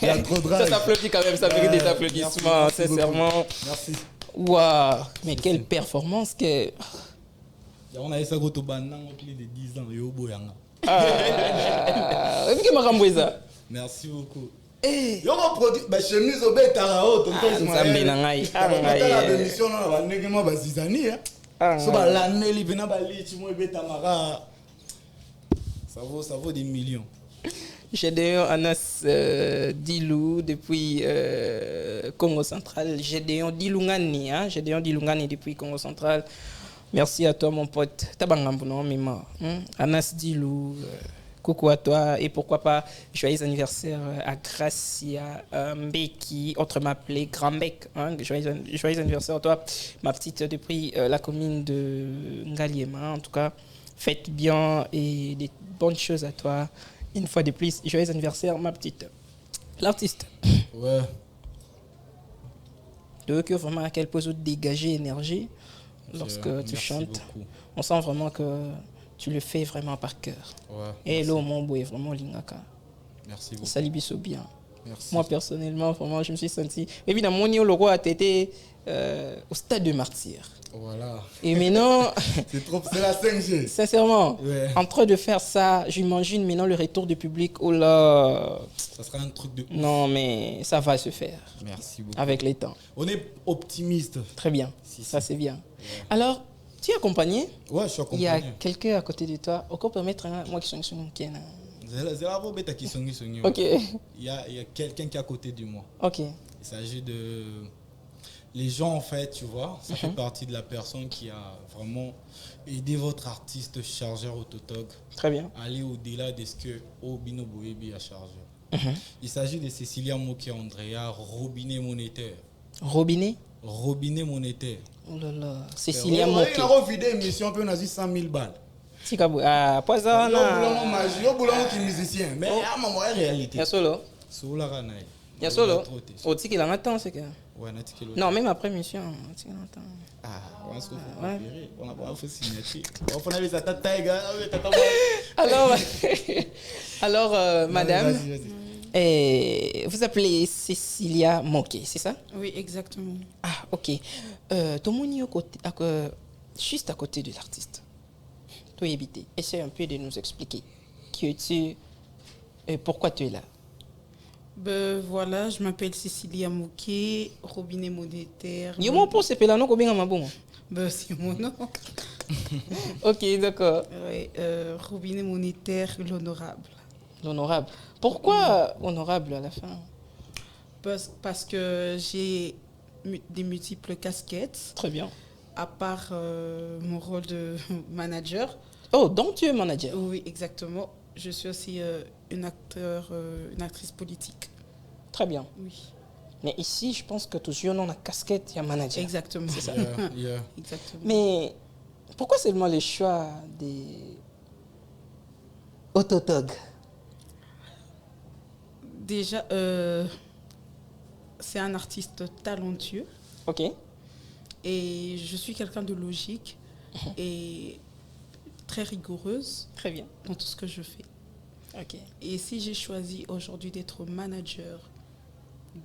Il y a trop de Ça rage. s'applaudit quand même, ça mérite des applaudissements, Merci sincèrement. beaucoup. Merci. Waouh, mais quelle performance que. On a essayé de banana plus de 10 ans. Yo boyanga. Merci beaucoup. Yo on produit bah chemise au bétarao tonton Nzambe na ngai. la émission na ba ndenge mo bazizani hein. So ba laneli bina ba lichi mo betamara. Ça vaut des millions. Gédéon Anas Dilou depuis Congo Central. Gédéon Dilungani, hein? Gédéon Dilungani depuis Congo Central. Merci à toi mon pote. Tabangambo non mima. Anas Dilou coucou à toi et pourquoi pas joyeux anniversaire à Gracia Mbeki, autrement appelée Grand Bec. Hein, joyeux anniversaire à toi, ma petite depuis la commune de Ngaliema. En tout cas, faites bien et des bonnes choses à toi. Une fois de plus, joyeux anniversaire, ma petite. L'artiste. Ouais. De que vraiment à quel point vous dégagez énergie lorsque tu Merci chantes. beaucoup. On sent vraiment que tu le fais vraiment par cœur. Ouais. Et là, mon boy, vraiment lingaka. Merci beaucoup. Ça lui bien. Merci. Moi, personnellement, vraiment, je me suis senti. Évidemment, mon le roi a été au stade de martyr. Voilà. Et maintenant, C'est la 5G. sincèrement, Ouais. en train de faire ça, j'imagine maintenant le retour du public. Oh là, Ça sera un truc de ouf. non, mais ça va se faire Merci beaucoup. avec les temps. On est optimiste. Très bien. Si, Ça, si. c'est bien. Alors, tu es accompagné? Ouais, je suis Il y a accompagné. quelqu'un à côté de toi. Encore permettre, moi qui suis sur une C'est la robe qui sont songi. Ok, Il y a quelqu'un qui est à côté de moi. ok. Il s'agit de... Les gens, en fait, tu vois, ça fait partie de la personne qui a vraiment aidé votre artiste chargeur Autotog Très bien. à aller au-delà de ce que Obino Boebi a chargé. Il s'agit de Cécilia Moké Andrea, robinet monétaire. Robinet? Robinet monétaire. Oh là là. Cécilia Il Moké. a refidé une émission, puis on a dit 100 000 balles. Tikabou. Ah, poison. Il y a un magie, il y a un musicien. Mais il y a une réalité. Il y a solo. Sous la ranaï. Il y a solo. Au tic, il en attend, c'est que. Ouais, on a ticket Non, même après mission, il en attend. Ah, on se Ouais. on a pas fait signature. On a vu ça, tata, gars. Alors, madame, Vas-y, vas-y. vous appelez Cécilia Moké, c'est ça? Oui, exactement. Ah, ok. Ton moni au côté, juste à côté de l'artiste. Toi, habité. Essaye un peu de nous expliquer qui es-tu et pourquoi tu es là. Ben voilà, je m'appelle Cécilia Mouquet, robinet monétaire. Yo mon pour c'est là non combien ma bon. Ben c'est mon nom. Ok, d'accord. Ouais, robinet monétaire, l'honorable. L'honorable. Pourquoi honorable à la fin? Parce que j'ai des multiples casquettes, Très bien. à part mon rôle de manager. Oh, donc tu es manager. Oui, exactement. Je suis aussi une actrice politique. Très bien. Oui, Mais ici, je pense que tous on a casquette, il y a manager. exactement. C'est ça. Yeah. Exactement. Mais pourquoi seulement le choix des autotogs? Déjà, c'est un artiste talentueux. Ok. Et je suis quelqu'un de logique et très rigoureuse Très bien. dans tout ce que je fais. Ok. Et si j'ai choisi aujourd'hui d'être manager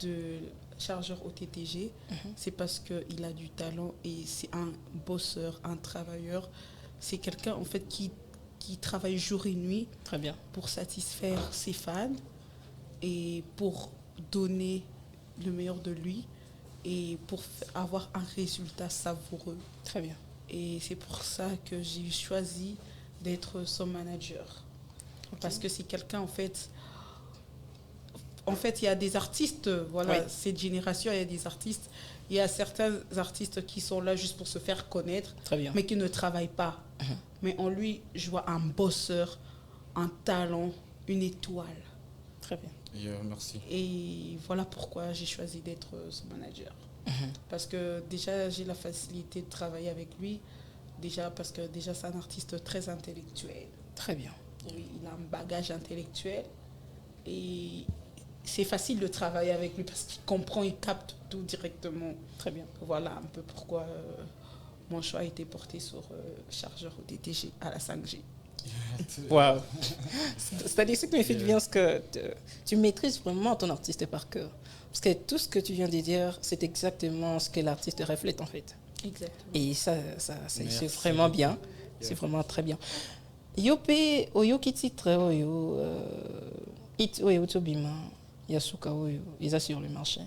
de chargeur au TTG, c'est parce qu'il a du talent et c'est un bosseur, un travailleur. C'est quelqu'un en fait qui travaille jour et nuit Très bien. pour satisfaire ses fans et pour donner le meilleur de lui et pour avoir un résultat savoureux. Très bien. Et c'est pour ça que j'ai choisi d'être son manager. Parce que c'est quelqu'un, en fait, il y a des artistes, voilà, Oui. cette génération, il y a des artistes, il y a certains artistes qui sont là juste pour se faire connaître, Très bien. mais qui ne travaillent pas. Mais en lui, je vois un bosseur, un talent, une étoile. Très bien. Yeah, merci. Et voilà pourquoi j'ai choisi d'être son manager. Parce que déjà, j'ai la facilité de travailler avec lui. Déjà, parce que déjà, c'est un artiste très intellectuel. Très bien. Oui, il a un bagage intellectuel. Et c'est facile de travailler avec lui parce qu'il comprend, il capte tout directement. Très bien. Voilà un peu pourquoi mon choix a été porté sur chargeur au DTG à la 5G. Wow. C'est-à-dire ce qui me fait du bien, c'est que tu maîtrises vraiment ton artiste par cœur. Parce que tout ce que tu viens de dire, c'est exactement ce que l'artiste reflète en fait. Exactement. Et ça c'est Merci. vraiment bien. C'est vraiment très bien. Yope, oyo qui titre, oyo, it, oyo, tobima, yasuka, oyo, ils sur le marché.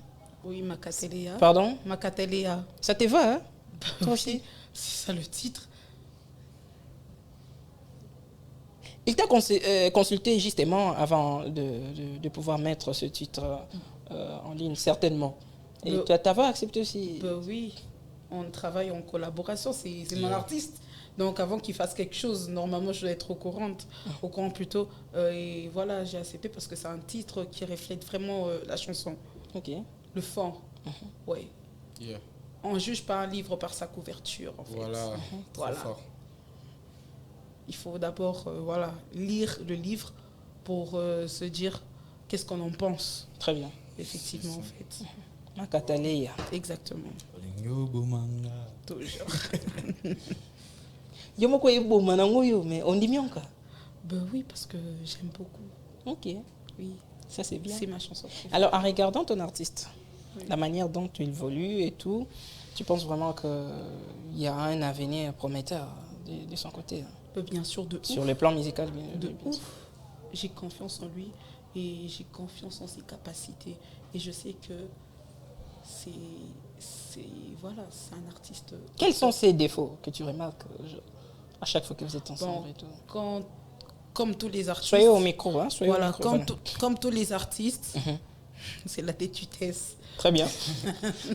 Oui, Makatelea. Pardon? Makatelea. Ça te va, hein? Toi aussi? C'est ça le titre. Il t'a consulté justement avant de pouvoir mettre ce titre en ligne, certainement. Et Le- tu as accepté aussi. Ben oui, on travaille en collaboration, c'est mon artiste. Donc avant qu'il fasse quelque chose, normalement je dois être au courant plutôt. Et voilà, j'ai accepté parce que c'est un titre qui reflète vraiment la chanson, Ok. le fond. Ouais. Yeah. On juge pas un livre par sa couverture en fait. Voilà. Trop Voilà. fort. Il faut d'abord lire le livre pour se dire qu'est-ce qu'on en pense. Très bien. Effectivement, en fait. Makataleya. Exactement. Toujours. Yo moko yebo manango yo, mais on dit mionka. Ben oui, parce que j'aime beaucoup. Ok. Oui, Ça, c'est bien. c'est ma chanson préférée. Alors, en regardant ton artiste, Oui. la manière dont tu évolues et tout, tu penses vraiment qu'il y a un avenir prometteur de son côté, Bien sûr, de sur ouf. le plan musical, De bien sûr. ouf. J'ai confiance en lui et j'ai confiance en ses capacités. Et je sais que voilà, c'est un artiste. Quels sont ses défauts que tu remarques à chaque fois que vous êtes Bon, ensemble et tout? comme tous les artistes. Soyez au micro, hein? Soyez Voilà, au micro, comme, voilà. comme tous les artistes, Mhm. c'est la têtutesse. Très bien.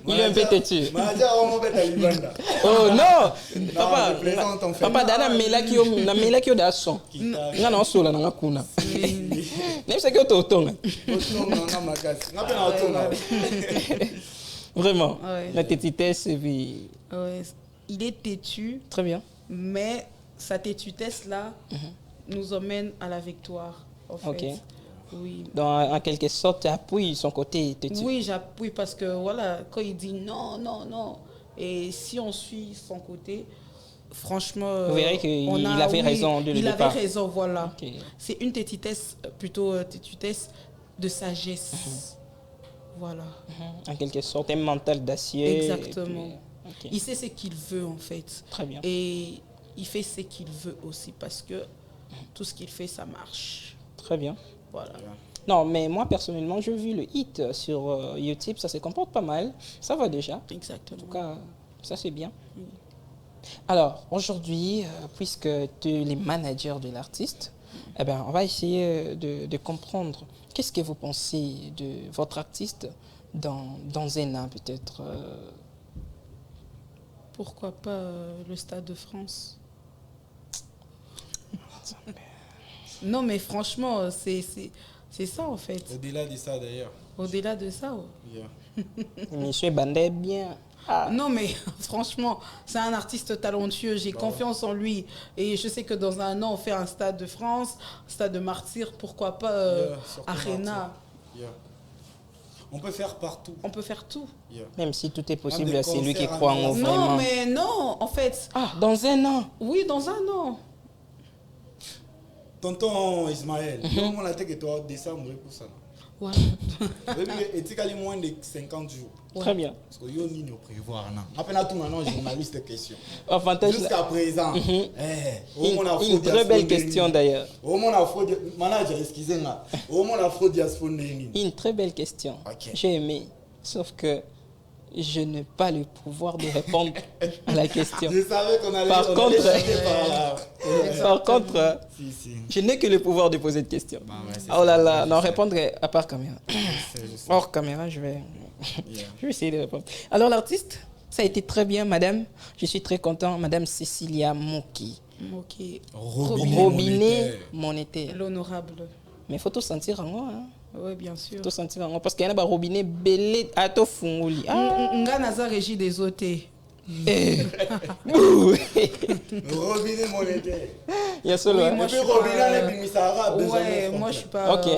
Il est un peu têtu. Oh non! je Papa, plaisante, en fait. papa, dana mela kio da son. Nga na sola na nga kuna. Nem se kio to tonga. Vraiment. Ouais. La tétitesse et puis... Ouais, il est têtu, Très bien. mais sa têtutesse-là nous emmène à la victoire, en fait. Ok. Oui. En quelque sorte, tu appuies son côté têtu. Oui, j'appuie parce que, voilà, quand il dit non, non, non, et si on suit son côté, franchement... Vous verrez qu'il avait raison dès le il départ. avait raison, voilà. Ok. C'est une têtutesse, plutôt têtutesse de sagesse. Voilà. En quelque sorte, un mental d'acier. Exactement. Et puis- ok. Il sait ce qu'il veut, en fait. Très bien. Et il fait ce qu'il veut aussi parce que tout ce qu'il fait, ça marche. Très bien. Voilà. Non, mais moi, personnellement, j'ai vu le hit sur YouTube. Ça se comporte pas mal. Ça va déjà. En Exactement. tout cas, ça, c'est bien. Oui. Alors, aujourd'hui, puisque tu es les managers de l'artiste, eh ben, on va essayer de comprendre qu'est-ce que vous pensez de votre artiste dans un an, peut-être. Pourquoi pas le Stade de France? Non, mais franchement, c'est ça, en fait. Au-delà de ça, d'ailleurs. Au-delà de ça. Ouais. Yeah. Monsieur Bandé, bien. Ah. Non, mais franchement, c'est un artiste talentueux. J'ai confiance en lui. Et je sais que dans un an, on fait un Stade de France, Stade de Martyrs, pourquoi pas surtout Arena. Martyrs. Yeah. On peut faire partout. On peut faire tout. Yeah. Même si tout est possible, Des c'est lui qui concerts croit en à vous, Vraiment. vraiment. Non, mais non, en fait, Ah, dans un an. oui, dans un an. Tonton Ismaël, on a dit que toi, décembre pour ça. Voilà. Et tu as moins de 50 jours. Très bien. Parce que yo ni prévoir. À peine à tout maintenant, journaliste question. Avantage. Jusqu'à présent, Une très belle question d'ailleurs. Au moins la fraude, manager, excusez-moi. Au moins la fraude diaspora. Une très belle question. Ok. J'ai aimé. Sauf que je n'ai pas le pouvoir de répondre à la question. Je savais qu'on allait Par on contre- allait passer par là. Par contre, Si. je n'ai que le pouvoir de poser de questions. Bah ouais, c'est Oh là ça. là, Je non, sais. répondre à part caméra. Je sais. Hors caméra, je vais Yeah. essayer de répondre. Alors, l'artiste, ça a été très bien, madame. Je suis très content, madame Cécilia Moki. Ok. Robinet monétaire. L'honorable. Mais il faut tout sentir en moi. Hein. Oui, bien sûr. Tout sentir en moi. Parce qu'il y a un robinet belé à to funguli. Ah, Nga naza régie des hôtés. bouh. Robinet monétaire. Il y a solo. Oui, hein. moi, Et puis je suis pas, Robinet, les bimisara, Ouais, moi je suis pas. Ok.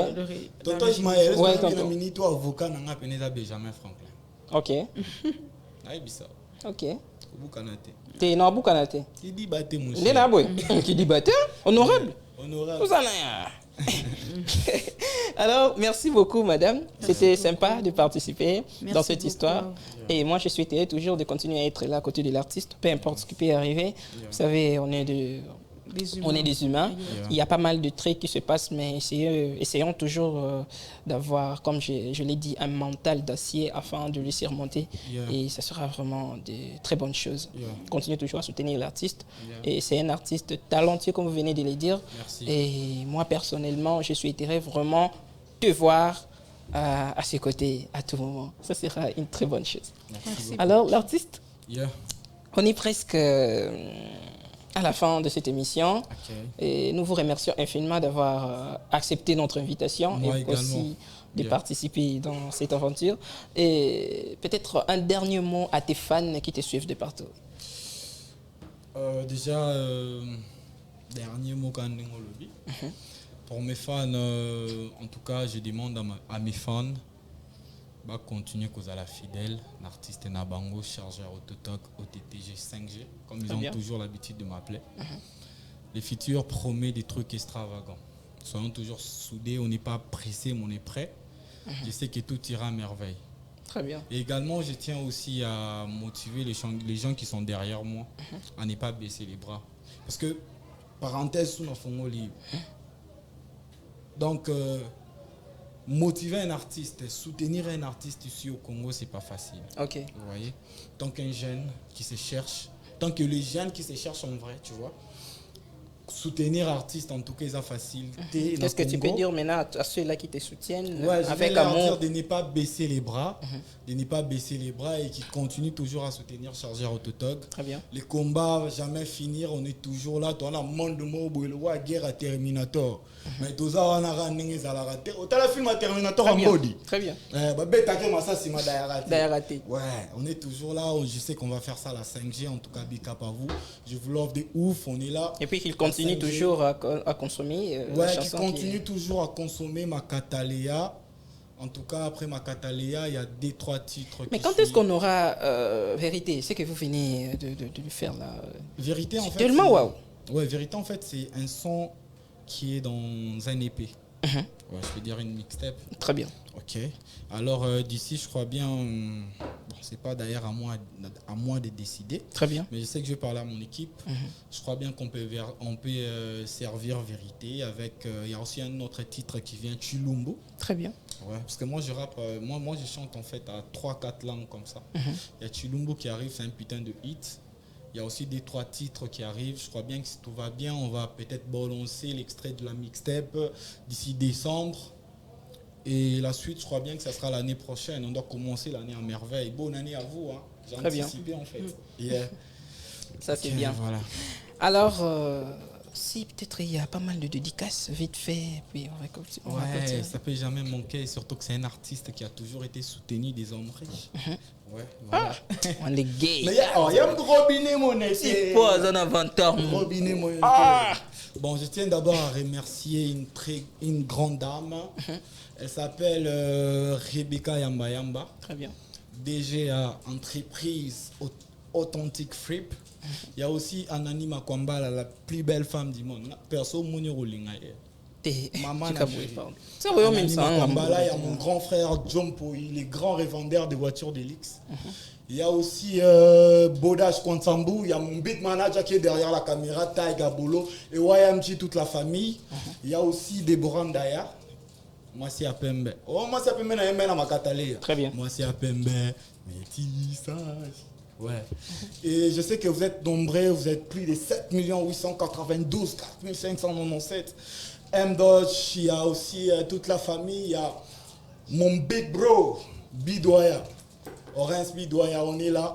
Tonton Ismaël, Ouais, est-ce que tu tonton. as mis toi avocat dans Peneza Benjamin Franklin? Ok. Aïbisa. Ok. Obukanate. T'es dans Boukanate. Il dit batte mon Il est là, boy. Qui dit batteur? Honorable. Honorable. Vous en avez. Alors, merci beaucoup, madame. C'était sympa de participer Merci dans cette beaucoup. histoire. Et moi, je souhaiterais toujours de continuer à être là à côté de l'artiste, peu importe ce qui peut arriver. Vous savez, on est des humains. Il y a pas mal de trucs qui se passent, mais essayons toujours d'avoir, comme je l'ai dit, un mental d'acier afin de le surmonter. Yeah. Et ça sera vraiment de très bonnes choses. Yeah. Continuez toujours à soutenir l'artiste. Yeah. Et c'est un artiste talentueux, comme vous venez de le dire. Merci. Et moi, personnellement, je souhaiterais vraiment te voir à ses côtés à tout moment. Ça sera une très bonne chose. Merci. Alors, l'artiste, Yeah. on est presque à la fin de cette émission. Ok. Et nous vous remercions infiniment d'avoir accepté notre invitation Moi et également. aussi de Bien. participer dans cette aventure. Et peut-être un dernier mot à tes fans qui te suivent de partout. Déjà, dernier mot quand même au lobby. Pour mes fans, en tout cas, je demande à mes fans de continuer à la fidèle. L'artiste Nabango, chargeur Autotoc, OTTG 5G, comme ils Très ont bien. toujours l'habitude de m'appeler. Les futurs promet des trucs extravagants. Soyons toujours soudés, on n'est pas pressé, mais on est prêt. Je sais que tout ira à merveille. Très bien. Et également, je tiens aussi à motiver les gens qui sont derrière moi à ne pas baisser les bras. Parce que, parenthèse, sous nos libre. Donc, motiver un artiste, soutenir un artiste ici au Congo, c'est pas facile. Ok. Vous voyez? Tant qu'un jeune qui se cherche, tant que les jeunes qui se cherchent en vrai, tu vois, soutenir artiste, en tout cas, c'est facile. Qu'est-ce que tu peux dire maintenant à ceux-là qui te soutiennent Ouais, je vais avec leur amour? dire de ne pas baisser les bras, de ne pas baisser les bras et qui continuent toujours à soutenir Chargeur Autotog. Très bien. Les combats ne vont jamais finir, on est toujours là. On a un monde de mots, la guerre à Terminator. Mais tout ça, on a raté. On a le film à Terminator en mode. Très bien. D'ailleurs, raté. ouais, on est toujours là. Je sais qu'on va faire ça à la 5G. En tout cas, big up à vous. Je vous l'offre de ouf. On est là. Et puis qu'il continue 5G. toujours à consommer la Ouais, qui chanson continue toujours à consommer ma Cataléa. En tout cas, après ma Cataléa, il y a 2-3 titres. Mais qui quand est-ce suivent. qu'on aura Vérité? C'est que vous venez de le faire là. Vérité, en C'est fait. tellement waouh. Ouais, Vérité, en fait, c'est un son qui est dans un EP. Ouais, je peux dire une mixtape. Très bien. Ok. Alors, d'ici, je crois bien. Bon, c'est pas d'ailleurs à moi de décider. Très bien. Mais je sais que je vais parler à mon équipe. Je crois bien qu'on peut, servir Vérité avec. Il y a aussi un autre titre qui vient, Chilumbo. Très bien. Ouais, parce que moi je rappe, moi je chante en fait à 3-4 langues comme ça. Il y a Chilumbo qui arrive, c'est un putain de hit. Il y a aussi des 3 titres qui arrivent. Je crois bien que si tout va bien, on va peut-être balancer l'extrait de la mixtape d'ici décembre. Et la suite, je crois bien que ça sera l'année prochaine. On doit commencer l'année en merveille. Bonne année à vous. Hein. J'ai Très bien. anticipé en fait. Yeah. Ça c'est Ok, bien. Voilà. Alors, si peut-être il y a pas mal de dédicaces vite fait, puis on va Ouais, continuer. ça peut jamais manquer. Surtout que c'est un artiste qui a toujours été soutenu des hommes riches. Ouais, voilà. On est gay. Mais il y a un robinet, mon C'est pas un inventeur. Robinet, mon Bon, je tiens d'abord à remercier une grande dame. Elle s'appelle Rebecca Yamba Yamba, Très bien. DG à entreprise Authentic Frip. Il y a aussi Anani Makwambala, la plus belle femme du monde. Perso, Mouni Rolinga. Maman Tu n'a as chérie. c'est vrai, même Anani ça. hein, Makwambala, il y a mon grand frère John Poy, les grands revendeurs de voitures d'Elix. Il y a aussi Bodash Kwansambu, il y a mon beat manager qui est derrière la caméra, Taiga Bolo, et YMG, toute la famille. Il y a aussi Deborah Ndaya. Moi, c'est Apembe. Oh, moi, c'est Apembe, na Makatale. Très bien. Moi, c'est Apembe. Métissage. Ouais. Et je sais que vous êtes nombreux, vous êtes plus de 7 892 4597. M-Dodge, il y a aussi toute la famille, il y a mon big bro, Bidoya. Orange Bidoya, on est là.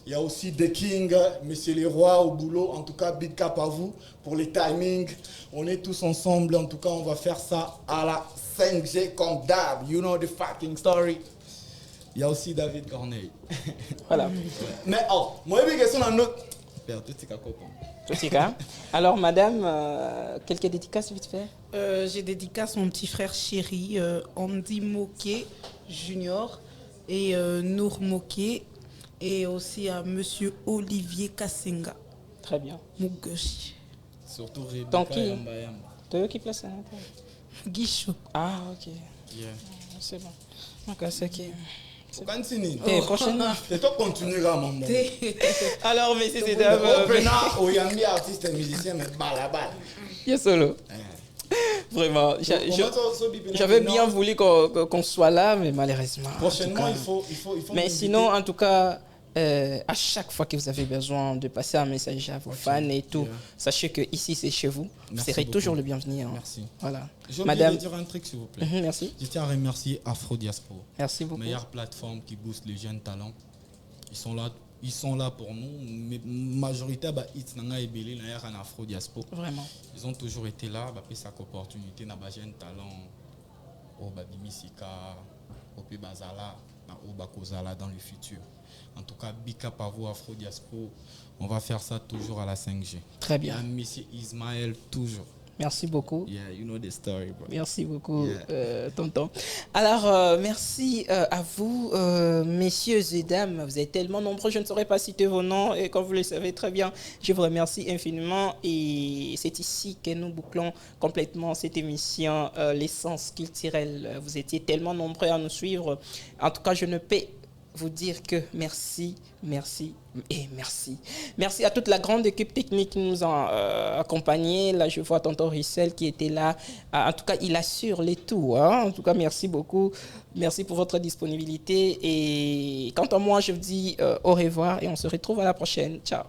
Il y a aussi The King, Monsieur les Rois au boulot. En tout cas, big cap à vous pour les timings. On est tous ensemble. En tout cas, on va faire ça à la 5G comme d'hab. You know the fucking story. Il y a aussi David Corneille. Voilà. Mais oh, moi, j'ai une question à notre. Père, tout est qu'à quoi. Tout est cas. Alors, madame, quelques dédicaces vite fait. J'ai dédicace mon petit frère chéri, Andy Moquet Junior et Nour Moquet, et aussi à monsieur Olivier Kassenga, Très bien. Mugoshi. Surtout Rebecca Tant qui Yamba Yamba. T'es eux qui placent un Guichot. Ah, ok. Yeah. C'est bon. Donc, c'est qui. Continue. Et prochainement. C'est toi qui continueras, maman. Alors, mais c'est Opener, Oyambi, artiste et musicien, mais balabal. Yes, solo. Vraiment. J'avais bien voulu qu'on soit là, mais malheureusement. Prochainement, en tout cas. il faut. Mais m'inviter. sinon, en tout cas, à chaque fois que vous avez besoin de passer un message à vos fans et tout, Yeah. sachez que ici c'est chez vous. Vous Merci serez beaucoup. toujours le bienvenu. Hein. Merci. Voilà. J'ai oublié Madame. de dire un truc, s'il vous plaît. Merci. Je tiens à remercier Afro Diaspora. Merci beaucoup. Meilleure plateforme qui booste les jeunes talents. Ils sont là ils sont là pour nous. Mais majorité, bah, hits nanga ebele na yara na Afro Diaspora. Vraiment. Ils ont toujours été là, bah, ça opportunité na ba jeune talent au ba bimisika, au pe bazala, na au ba kozala dans le futur. En tout cas, big up à vous Afro Diaspora. On va faire ça toujours à la 5G. Très bien. Et Monsieur Ismaël toujours. Merci beaucoup. Yeah, you know the story, bro. Merci beaucoup, Yeah. tonton. Alors, merci à vous, messieurs et dames. Vous êtes tellement nombreux, je ne saurais pas citer vos noms. Et comme vous le savez très bien, je vous remercie infiniment. Et c'est ici que nous bouclons complètement cette émission, l'essence culturelle. Vous étiez tellement nombreux à nous suivre. En tout cas, je ne peux vous dire que merci, merci et merci. Merci à toute la grande équipe technique qui nous a accompagnés. Là, je vois tonton Rissel qui était là. En tout cas, il assure les tout. Hein. En tout cas, merci beaucoup. Merci pour votre disponibilité. Et quant à moi, je vous dis au revoir et on se retrouve à la prochaine. Ciao.